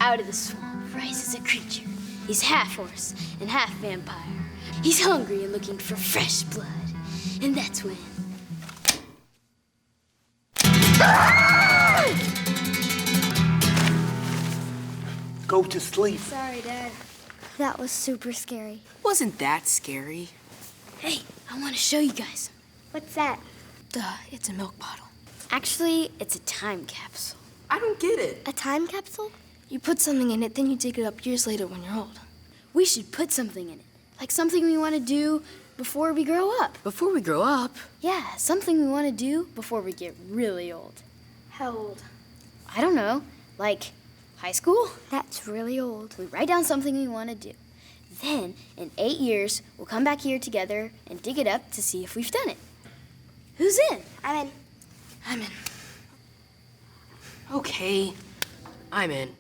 Out of the swamp rises a creature. He's half horse and half vampire. He's hungry and looking for fresh blood. And that's when... Go to sleep. Sorry, Dad. That was super scary. Wasn't that scary? Hey, I want to show you guys. What's that? Duh, it's a milk bottle. Actually, it's a time capsule. I don't get it. A time capsule? You put something in it, then you dig it up years later when you're old. We should put something in it. Like something we want to do before we grow up. Before we grow up? Yeah, something we want to do before we get really old. How old? I don't know, like high school? That's really old. We write down something we want to do. Then, in 8 years, we'll come back here together and dig it up to see if we've done it. Who's in? I'm in. I'm in. Okay, I'm in.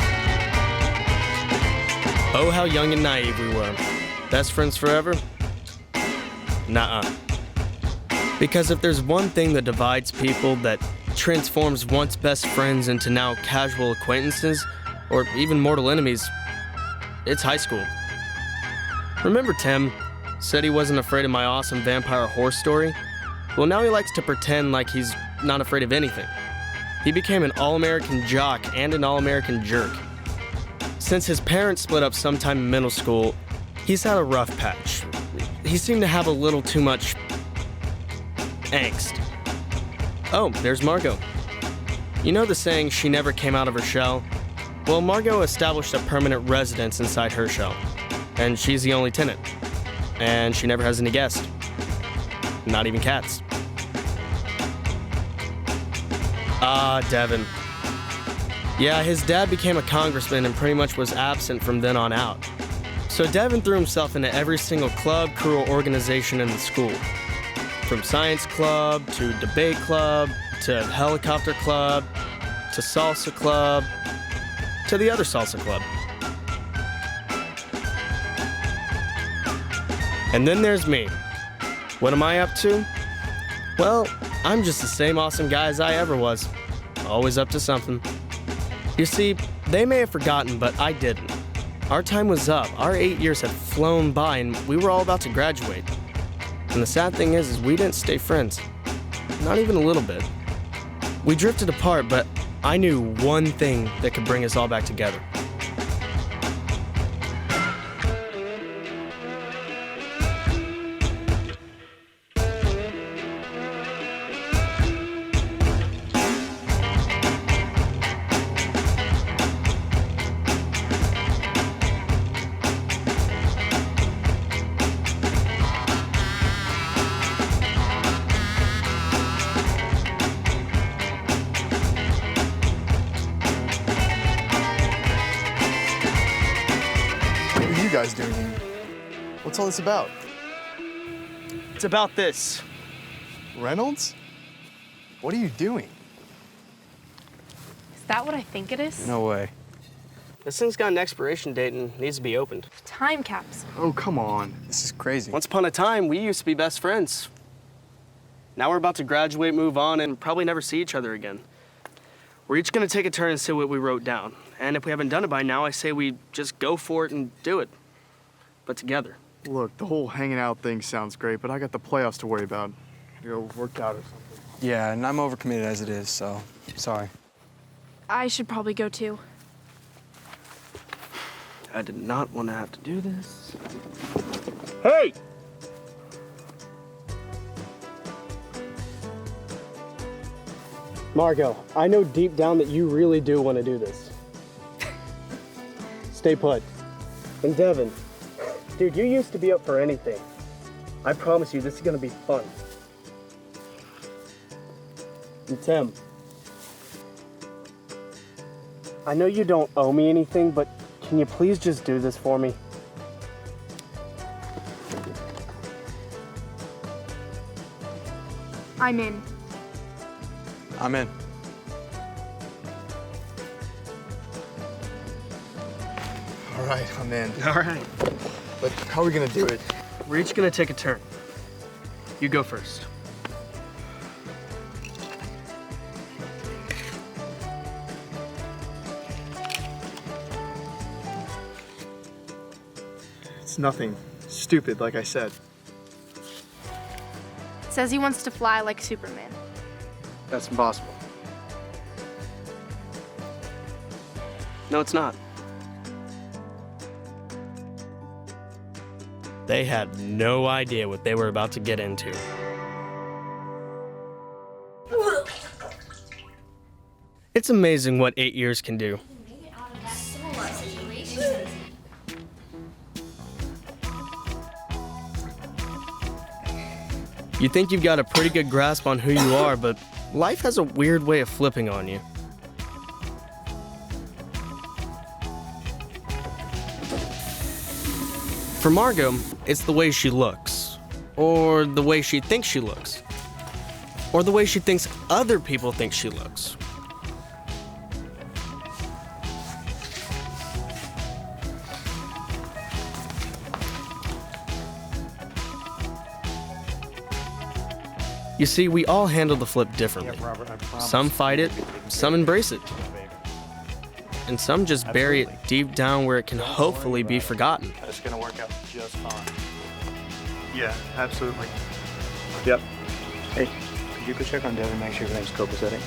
Oh, how young and naive we were. Best friends forever? Nuh-uh. Because if there's one thing that divides people, that transforms once best friends into now casual acquaintances, or even mortal enemies, it's high school. Remember Tim? Said he wasn't afraid of my awesome vampire horse story? Well, now he likes to pretend like he's not afraid of anything. He became an all-American jock and an all-American jerk. Since his parents split up sometime in middle school, he's had a rough patch. He seemed to have a little too much angst. Oh, there's Margot. You know the saying, she never came out of her shell? Well, Margot established a permanent residence inside her shell. And she's the only tenant. And she never has any guests. Not even cats. Ah, Devin. Yeah, his dad became a congressman and pretty much was absent from then on out. So Devin threw himself into every single club, crew, or organization in the school. From science club, to debate club, to helicopter club, to salsa club, to the other salsa club. And then there's me. What am I up to? Well, I'm just the same awesome guy as I ever was. Always up to something. You see, they may have forgotten, but I didn't. Our time was up. Our 8 years had flown by, and we were all about to graduate. And the sad thing is we didn't stay friends. Not even a little bit. We drifted apart, but I knew one thing that could bring us all back together. What are you guys doing here? What's all this about? It's about this. Reynolds? What are you doing? Is that what I think it is? No way. This thing's got an expiration date and needs to be opened. Time capsule. Oh, come on. This is crazy. Once upon a time, we used to be best friends. Now we're about to graduate, move on, and probably never see each other again. We're each gonna take a turn and see what we wrote down. And if we haven't done it by now, I say we just go for it and do it. But together. Look, the whole hanging out thing sounds great, but I got the playoffs to worry about. Go work out or something. Yeah, and I'm overcommitted as it is, so sorry. I should probably go too. I did not want to have to do this. Hey! Margot, I know deep down that you really do want to do this. Stay put. And Devin, dude, you used to be up for anything. I promise you, this is gonna be fun. And Tim, I know you don't owe me anything, but can you please just do this for me? I'm in. I'm in. All right, I'm in. All right. But how are we gonna do it? We're each gonna take a turn. You go first. nothing stupid, like I said. Says he wants to fly like Superman. That's impossible. No, it's not. They had no idea what they were about to get into. It's amazing what 8 years can do. You think you've got a pretty good grasp on who you are, but life has a weird way of flipping on you. For Margot, it's the way she looks, or the way she thinks she looks, or the way she thinks other people think she looks. You see, we all handle the flip differently. Some fight it, some embrace it, and some just bury it deep down where it can hopefully be forgotten. It's gonna work out just fine. Yeah, absolutely. Yep. Hey, could you go check on Devin, make sure everything's copacetic?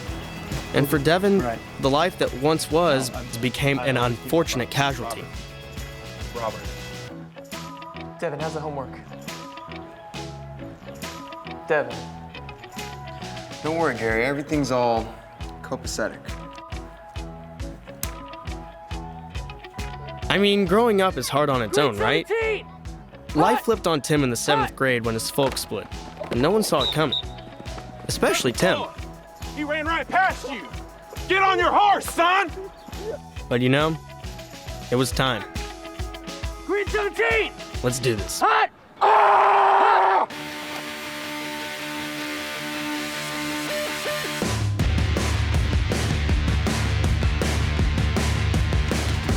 And for Devin, Right. the life that once was became an unfortunate casualty. Robert. Devin, how's the homework? Devin. Don't worry, Gary. Everything's all copacetic. I mean, growing up is hard on its own, right? Life flipped on Tim in the 7th grade when his folks split, and no one saw it coming. Especially Tim. He ran right past you. Get on your horse, son! But you know, it was time. Green 17! Let's do this. Hot! Ah!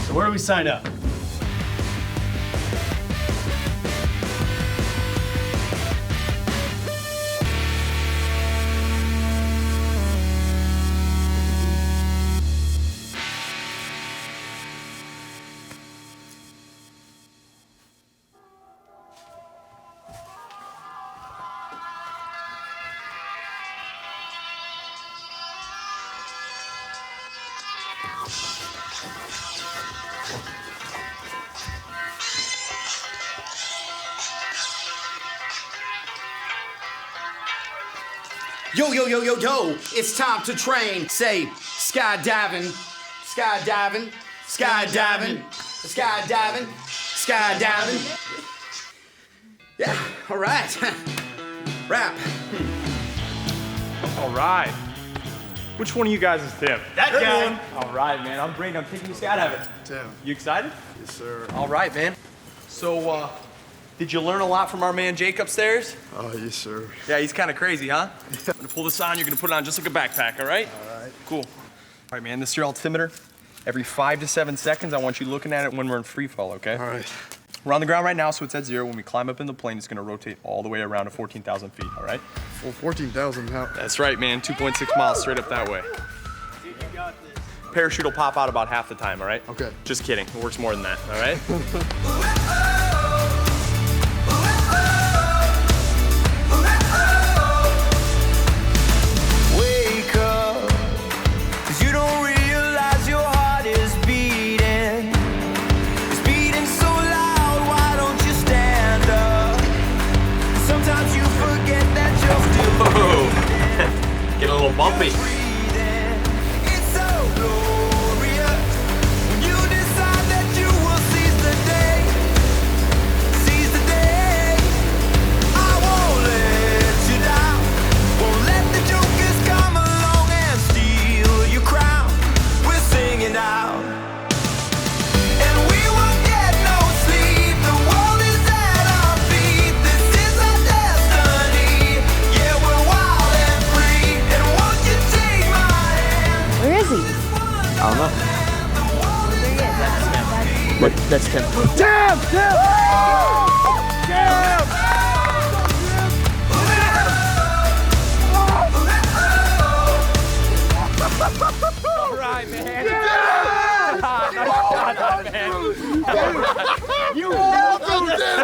So where do we sign up? Yo, yo, yo, yo, yo, it's time to train. Say, skydiving, skydiving, skydiving, skydiving, skydiving. Yeah, all right. Rap. All right. Which one of you guys is Tim? That guy. All right, man. I'm Brandon. I'm taking you skydiving. Tim. You excited? Yes, sir. All right, man. So, did you learn a lot from our man Jake upstairs? Oh, yes, sir. Yeah, he's kind of crazy, huh? I'm gonna pull this on. You're gonna put it on just like a backpack, all right? All right. Cool. All right, man. This is your altimeter. Every 5 to 7 seconds, I want you looking at it when we're in free fall, okay? All right. We're on the ground right now, so it's at 0. When we climb up in the plane, it's gonna rotate all the way around to 14,000 feet, all right? Well, 14,000 now. That's right, man. 2.6 miles straight up that way. Parachute will pop out about half the time, all right? Okay. Just kidding. It works more than that, all right? Wake up, 'cause you don't realize your heart is beating. It's beating so loud, why don't you stand up? Sometimes you forget that you're still breathing. Get a little bumpy. It's so glorious when you decide that you will seize the day. Seize the day. I won't let you down. Won't let the jokers come along and steal your crown. We're singing out. And we won't get no sleep. The world is at our feet. This is our destiny. Yeah, we're wild and free. And won't you take my hand? Where is he? I don't know. Look, that's Tim. All right, man. Yeah! Nice shot, man. You awesome, Tim!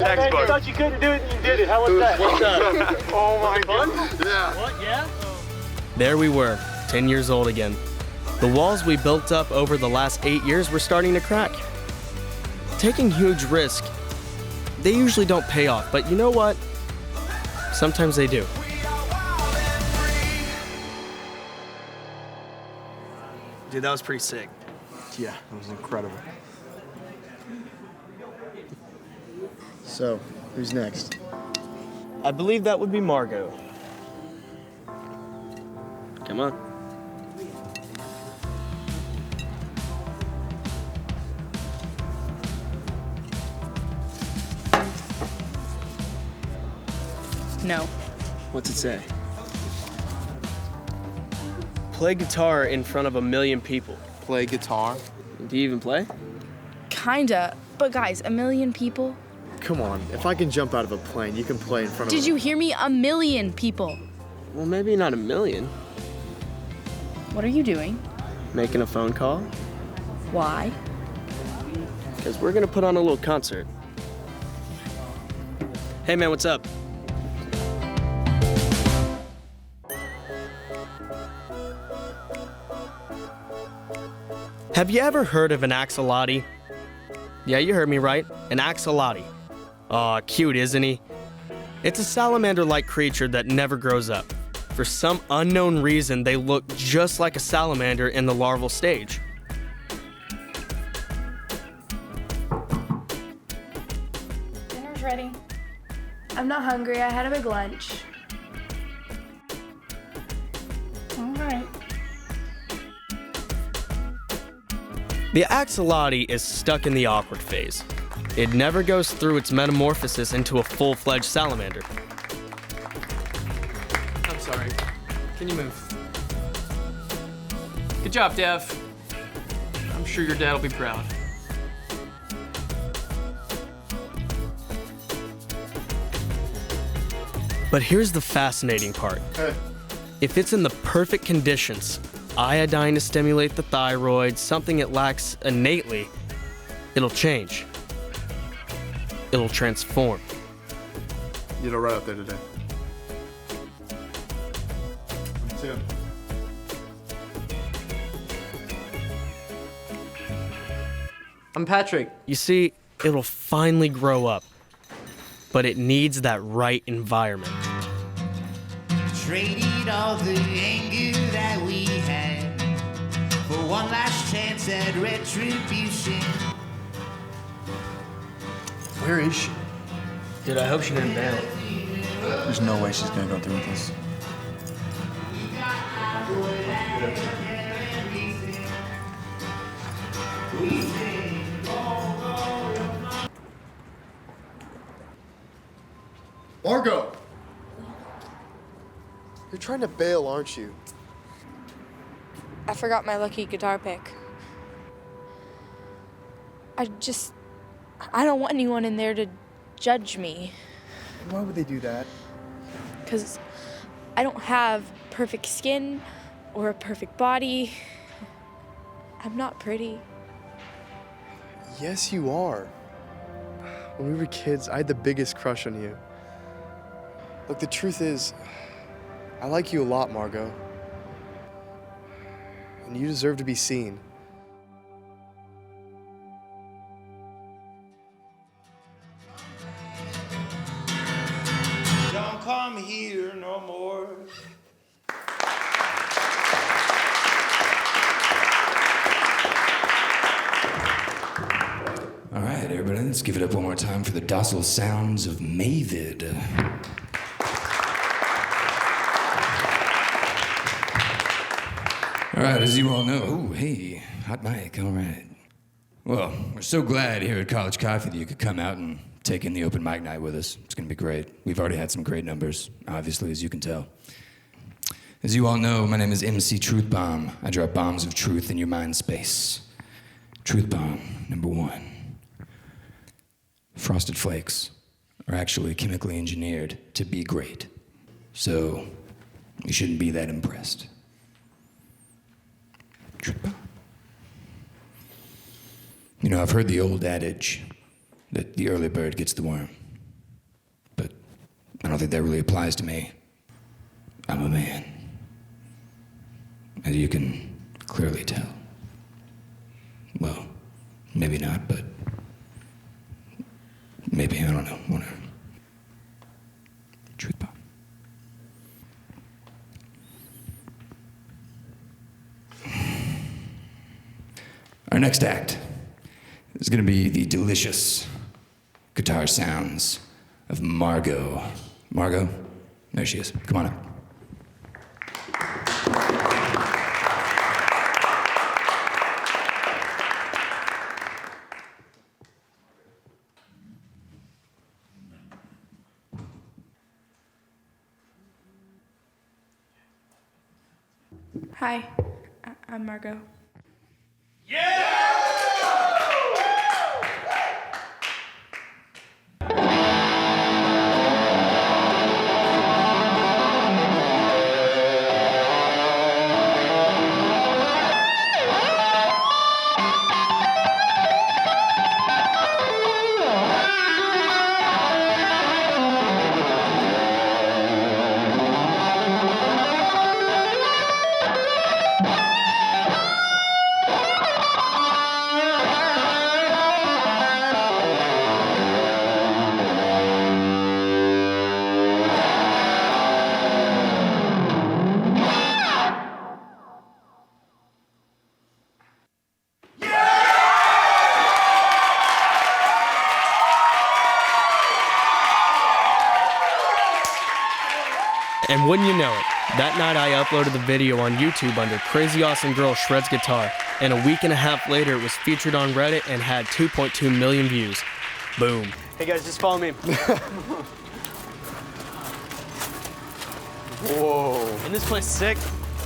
textbook. I thought you couldn't do it and you did it. How was that? What's up? Oh my god. Yeah. What, yeah? There we were, 10 years old again. The walls we built up over the last 8 years were starting to crack. Taking huge risks, they usually don't pay off, but you know what? Sometimes they do. Dude, that was pretty sick. Yeah, that was incredible. So, who's next? I believe that would be Margot. Come on. No. What's it say? Play guitar in front of 1 million people. Play guitar? Do you even play? Kinda. But guys, 1 million people? Come on, if I can jump out of a plane, you can play in front of Did you hear me? 1 million people. Well, maybe not 1 million. What are you doing? Making a phone call? Why? Because we're gonna put on a little concert. Hey man, what's up? Have you ever heard of an axolotl? Yeah, you heard me right. An axolotl. Aw, cute, isn't he? It's a salamander-like creature that never grows up. For some unknown reason, they look just like a salamander in the larval stage. Dinner's ready. I'm not hungry. I had a big lunch. All right. The axolotl is stuck in the awkward phase. It never goes through its metamorphosis into a full-fledged salamander. I'm sorry. Can you move? Good job, Dev. I'm sure your dad will be proud. But here's the fascinating part. If it's in the perfect conditions, iodine to stimulate the thyroid, something it lacks innately, it'll change. It'll transform. You know, right up there today. Me too. I'm Patrick. You see, it'll finally grow up, but it needs that right environment. Traded all the anger that we had for one last chance at retribution. Where is she? Dude, I hope she didn't bail. There's no way she's gonna go through with this. Margot! You're trying to bail, aren't you? I forgot my lucky guitar pick. I don't want anyone in there to judge me. Why would they do that? Because I don't have perfect skin or a perfect body. I'm not pretty. Yes, you are. When we were kids, I had the biggest crush on you. Look, the truth is, I like you a lot, Margot. And you deserve to be seen. Don't come here no more. All right, everybody, let's give it up one more time for the docile sounds of Mavid. All right, as you all know, oh, hey, hot mic, all right. Well, we're so glad here at College Coffee that you could come out and take in the open mic night with us. It's gonna be great. We've already had some great numbers, obviously, as you can tell. As you all know, my name is MC Truth Bomb. I drop bombs of truth in your mind space. Truth bomb number 1. Frosted Flakes are actually chemically engineered to be great. So, you shouldn't be that impressed. Truth bomb. You know, I've heard the old adage that the early bird gets the worm. I don't think that really applies to me. I'm a man. As you can clearly tell. Well, maybe not, but maybe, I don't know, whatever. Truth bomb. Our next act is going to be the delicious guitar sounds of Margot. Margot? There she is. Come on up. Hi, I'm Margot. And wouldn't you know it, that night I uploaded the video on YouTube under Crazy Awesome Girl Shreds Guitar, and a week and a half later it was featured on Reddit and had 2.2 million views. Boom. Hey guys, just follow me. Whoa. Isn't this place sick?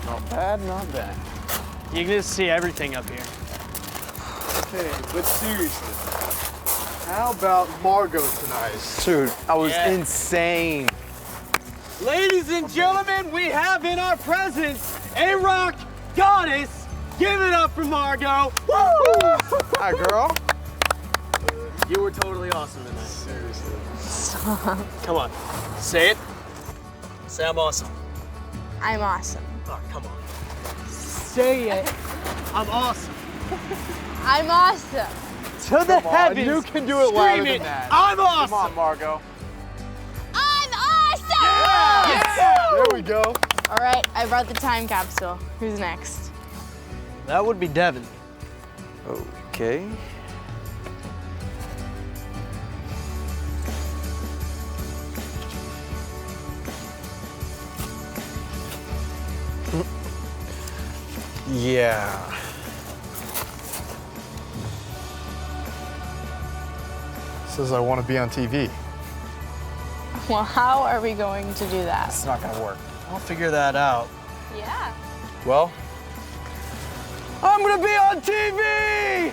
Not bad, not bad. You can just see everything up here. Hey, but seriously, how about Margot tonight? Dude, I was insane. Ladies and gentlemen, we have in our presence a rock goddess. Give it up for Margot. Woo! Hi, girl. You were totally awesome tonight. Seriously. Come on, say it. Say I'm awesome. I'm awesome. Oh, come on. Say it. I'm awesome. I'm awesome. To the heavens. You can do it louder Scream than it. that. I'm awesome. Come on, Margot. I'm awesome! Yeah! There we go. All right, I brought the time capsule. Who's next? That would be Devin. Okay. Yeah. Says I want to be on TV. Well, how are we going to do that? It's not gonna work. I'll figure that out. Yeah. Well, I'm gonna be on TV!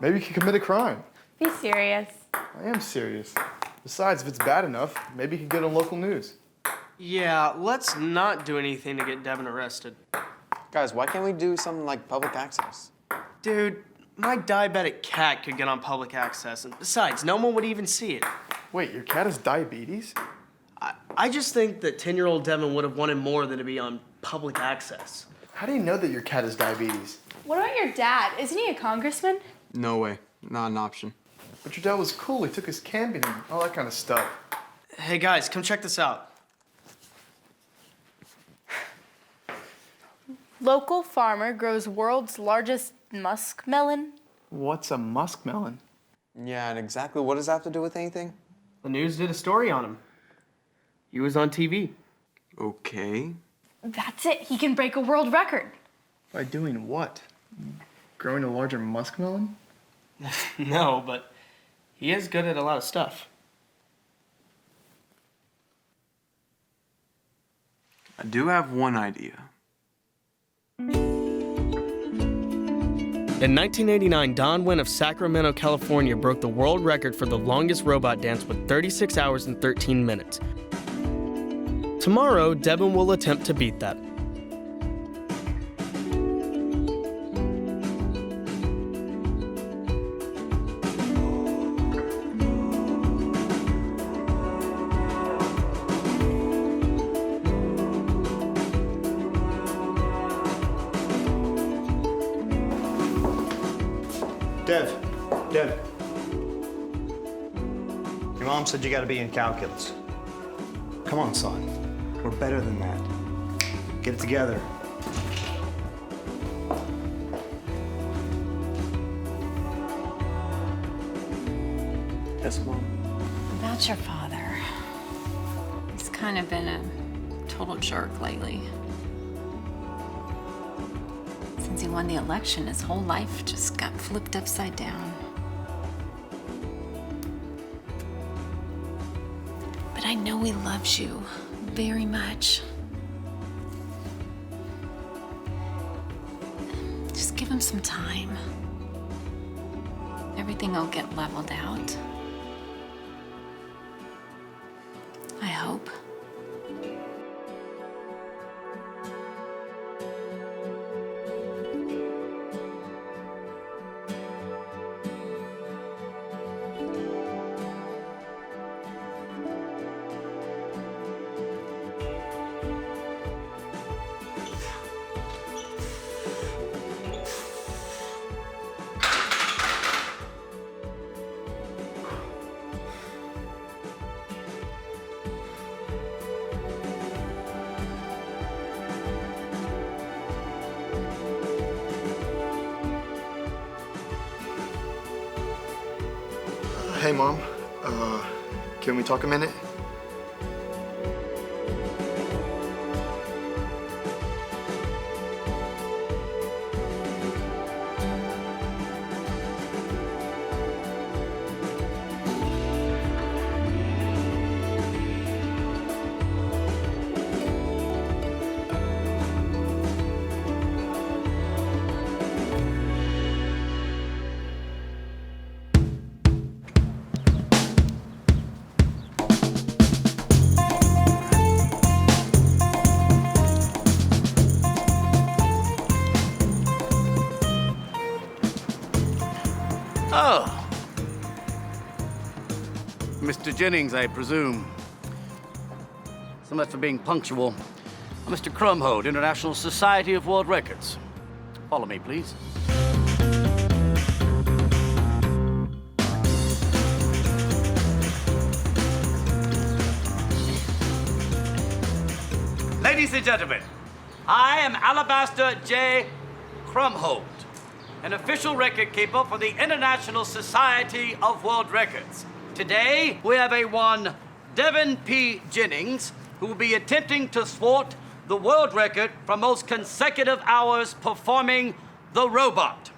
Maybe you could commit a crime. Be serious. I am serious. Besides, if it's bad enough, maybe you could get on local news. Yeah, let's not do anything to get Devin arrested. Guys, why can't we do something like public access? Dude, my diabetic cat could get on public access, and besides, no one would even see it. Wait, your cat has diabetes? I just think that 10-year-old Devin would have wanted more than to be on public access. How do you know that your cat has diabetes? What about your dad? Isn't he a congressman? No way. Not an option. But your dad was cool. He took us camping and all that kind of stuff. Hey guys, come check this out. Local farmer grows world's largest muskmelon. What's a muskmelon? Yeah, and exactly what does that have to do with anything? The news did a story on him. He was on TV. Okay. That's it. He can break a world record. By doing what? Growing a larger muskmelon? No, but he is good at a lot of stuff. I do have one idea. In 1989, Don Wynn of Sacramento, California broke the world record for the longest robot dance with 36 hours and 13 minutes. Tomorrow, Devin will attempt to beat that. Dev. Your mom said you gotta be in calculus. Come on, son. We're better than that. Get it together. Yes, Mom. About your father. He's kind of been a total jerk lately. Since he won the election, his whole life just got flipped upside down. But I know he loves you very much. Just give him some time. Everything will get leveled out. I hope. Hey, Mom. Can we talk a minute? Oh. Mr. Jennings, I presume. So much for being punctual. Mr. Crumhold, International Society of World Records. Follow me, please. Ladies and gentlemen, I am Alabaster J. Crumhold, an official record keeper for the International Society of World Records. Today, we have a one Devin P. Jennings, who will be attempting to thwart the world record for most consecutive hours performing the robot.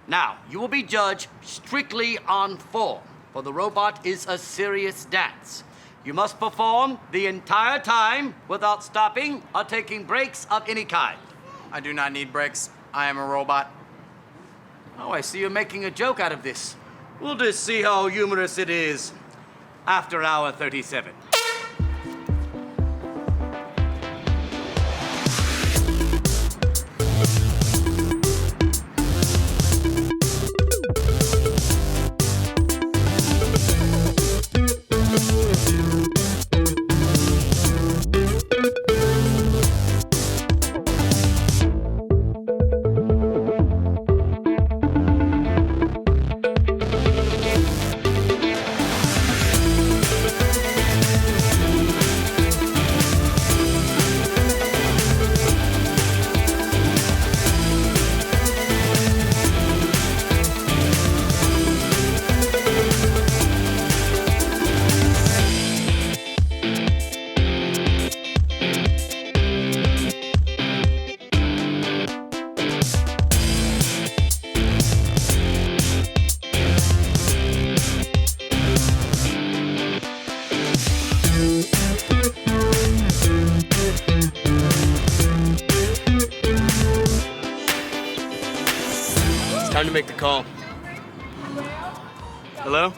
Now, you will be judged strictly on form, for the robot is a serious dance. You must perform the entire time without stopping or taking breaks of any kind. I do not need breaks. I am a robot. Oh, I see you're making a joke out of this. We'll just see how humorous it is after hour 37. Time to make the call. Hello?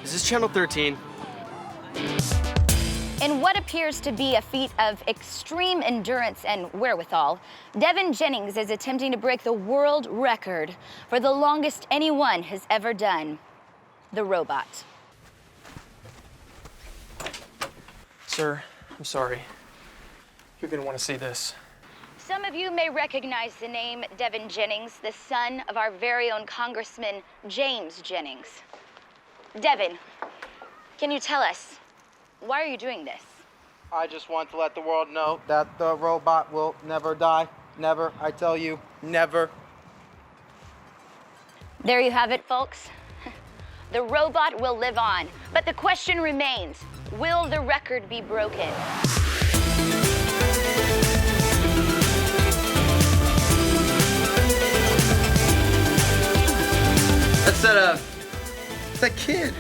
Is this channel 13? In what appears to be a feat of extreme endurance and wherewithal, Devin Jennings is attempting to break the world record for the longest anyone has ever done, the robot. Sir, I'm sorry. You're gonna want to see this. Some of you may recognize the name Devin Jennings, the son of our very own Congressman James Jennings. Devin, can you tell us, why are you doing this? I just want to let the world know that the robot will never die. Never, I tell you, never. There you have it, folks. The robot will live on, but the question remains, will the record be broken? That's that kid.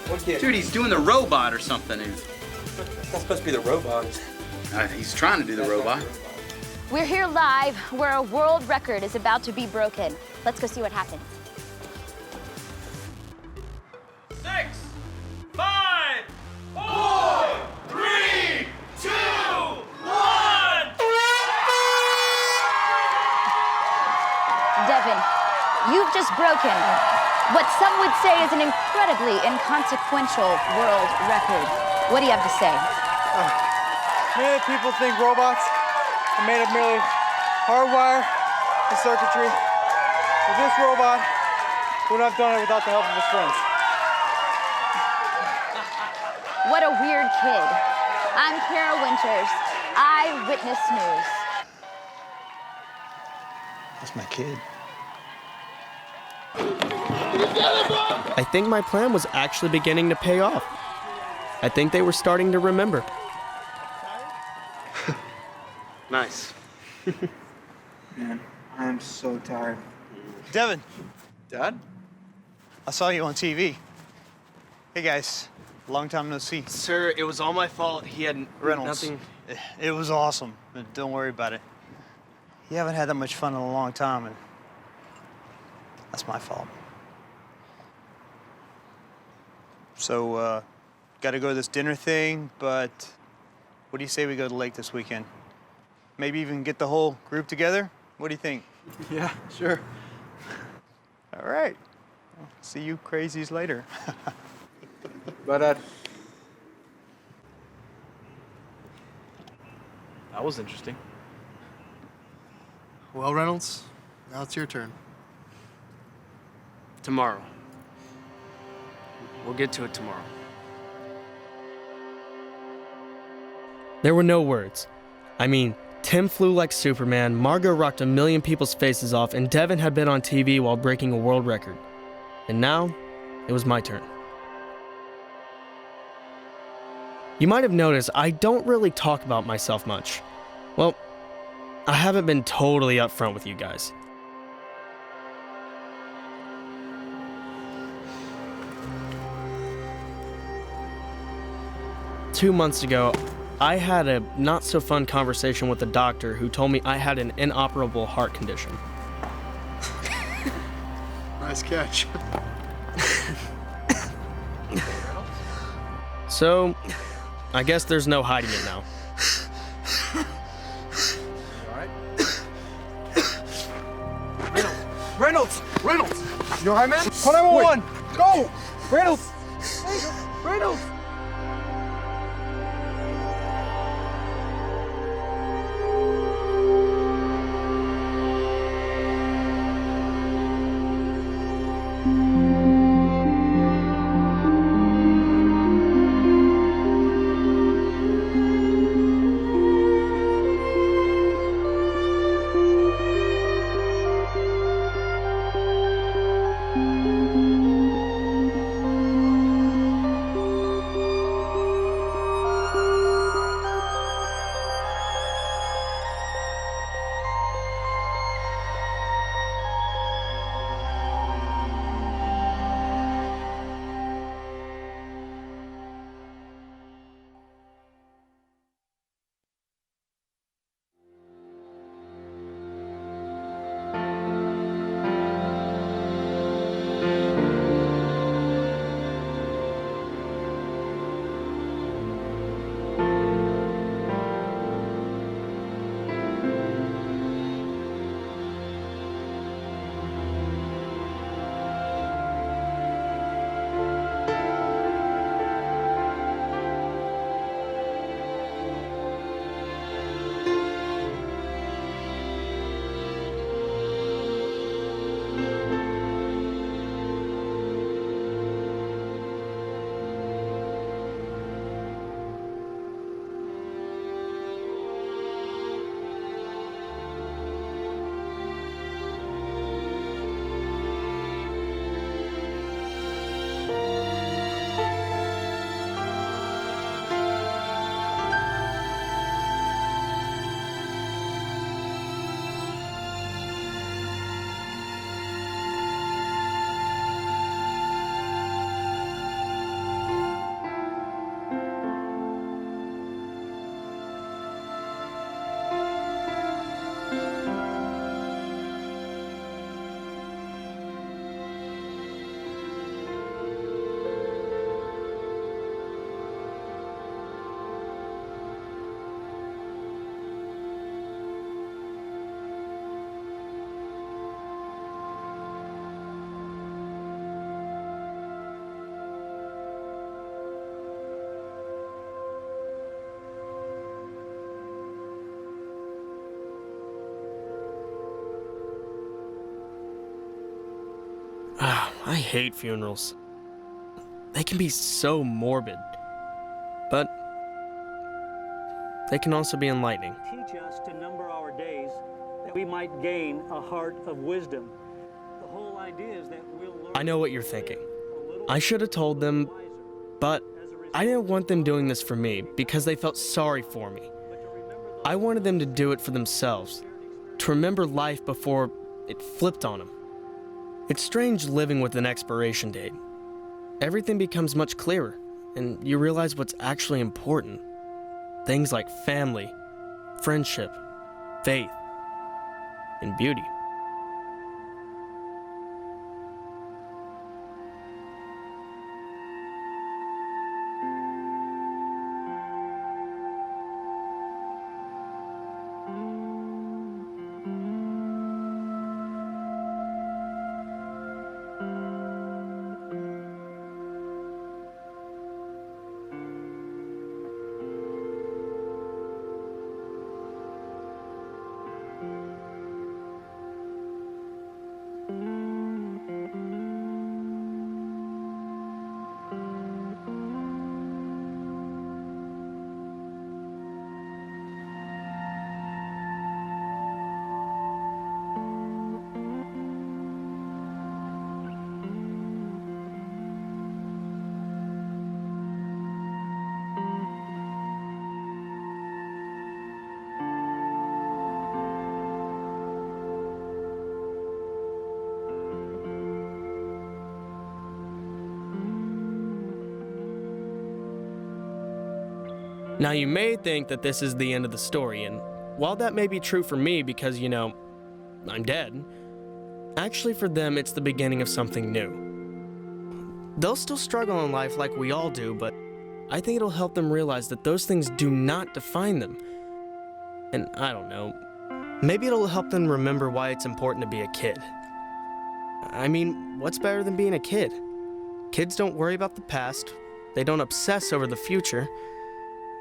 What kid? Dude, he's doing the robot or something. That's not supposed to be the robot. He's trying to do the robot. We're here live where a world record is about to be broken. Let's go see what happens. 6, 5, 4, 3, 2, 1. Devin, you've just broken what some would say is an incredibly inconsequential world record. What do you have to say? Many people think robots are made of merely hardwire and circuitry. But this robot wouldn't have done it without the help of his friends. What a weird kid. I'm Kara Winters, Eyewitness News. That's my kid. I think my plan was actually beginning to pay off. I think they were starting to remember. Nice. Man, I'm so tired. Devin, Dad? I saw you on TV. Hey guys, long time no see. Sir, it was all my fault. He had Reynolds. nothing. It was awesome. But don't worry about it. You haven't had that much fun in a long time, and that's my fault. So, gotta go to this dinner thing, but what do you say we go to the lake this weekend? Maybe even get the whole group together? What do you think? Yeah, sure. All right. Well, see you crazies later. But That was interesting. Well, Reynolds, now it's your turn. Tomorrow. We'll get to it tomorrow. There were no words. I mean, Tim flew like Superman, Margot rocked a million people's faces off, and Devin had been on TV while breaking a world record. And now, it was my turn. You might have noticed I don't really talk about myself much. Well, I haven't been totally upfront with you guys. Two months ago, I had a not-so-fun conversation with a doctor who told me I had an inoperable heart condition. Nice catch. So, I guess there's no hiding it now. Reynolds! Reynolds! You all right, man? Call 911! Go! Reynolds! Hey, Reynolds! I hate funerals. They can be so morbid, but they can also be enlightening. Teach us to number our days that we might gain a heart of wisdom. The whole idea is that we'll learn. I know what you're thinking. I should have told them, but I didn't want them doing this for me because they felt sorry for me. I wanted them to do it for themselves, to remember life before it flipped on them. It's strange living with an expiration date. Everything becomes much clearer, and you realize what's actually important. Things like family, friendship, faith, and beauty. Now, you may think that this is the end of the story, and while that may be true for me because, you know, I'm dead, actually for them it's the beginning of something new. They'll still struggle in life like we all do, but I think it'll help them realize that those things do not define them. And I don't know, maybe it'll help them remember why it's important to be a kid. I mean, what's better than being a kid? Kids don't worry about the past, they don't obsess over the future.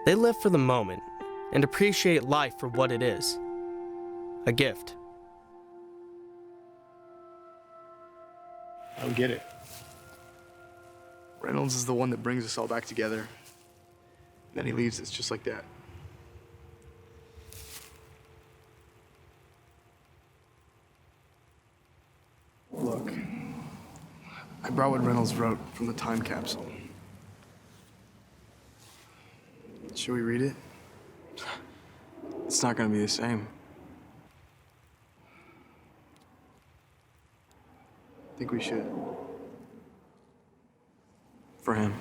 They live for the moment and appreciate life for what it is, a gift. I don't get it. Reynolds is the one that brings us all back together. And then he leaves us just like that. Look, I brought what Reynolds wrote from the time capsule. Should we read it? It's not gonna be the same. I think we should. For him.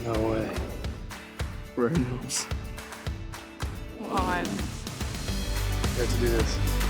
No way. Reynolds. God. We have to do this.